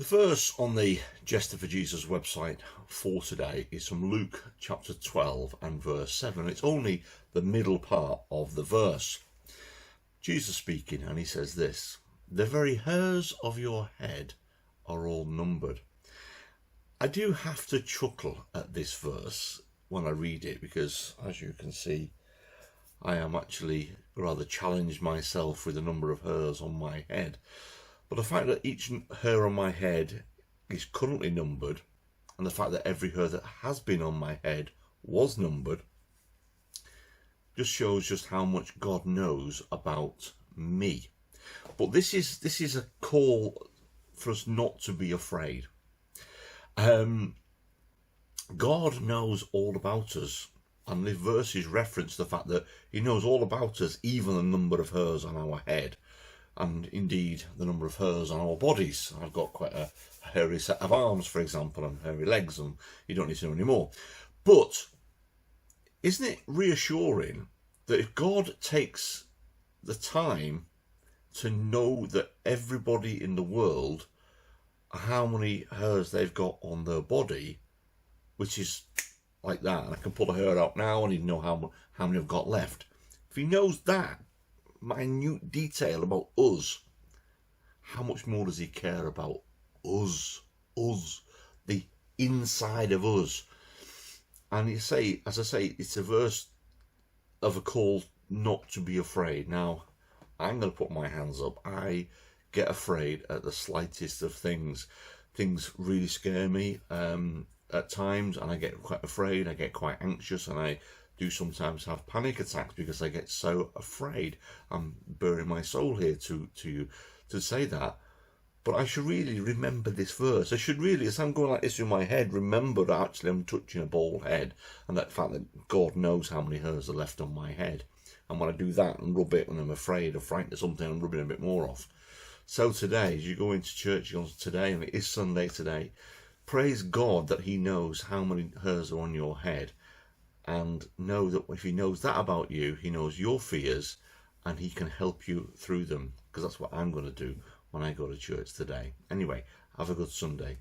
The verse on the Jester for Jesus website for today is from Luke chapter 12 and verse 7. It's only the middle part of the verse. Jesus speaking, and he says this: "The very hairs of your head are all numbered." I do have to chuckle at this verse when I read it because, as you can see, I am actually rather challenged myself with the number of hairs on my head. But the fact that each hair on my head is currently numbered, and the fact that every hair that has been on my head was numbered, just shows just how much God knows about me. But this is a call for us not to be afraid. God knows all about us, and the verses reference the fact that he knows all about us, even the number of hairs on our head, and indeed the number of hairs on our bodies. I've got quite a hairy set of arms, for example, and hairy legs, and you don't need to know any more. But isn't it reassuring that if God takes the time to know that everybody in the world, how many hairs they've got on their body, which is like that, and I can pull a hair out now and he'd know how many I've got left. If he knows that minute detail about us, how much more does he care about us, the inside of us? And as I say, it's a verse of a call not to be afraid. Now, I'm going to put my hands up. I get afraid at the slightest of things. Things really scare me at times, and I get quite afraid. I get quite anxious, and I do sometimes have panic attacks because I get so afraid. I'm bearing my soul here to say that. But I should really remember this verse. I should really, as I'm going like this in my head, remember that actually I'm touching a bald head, and that fact that God knows how many hairs are left on my head. And when I do that and rub it when I'm afraid or frightened of something, I'm rubbing a bit more off. So today, as you go into church today, and it is Sunday today, praise God that he knows how many hairs are on your head. And know that if he knows that about you, he knows your fears, and he can help you through them, because that's what I'm going to do when I go to church today. Anyway, have a good Sunday.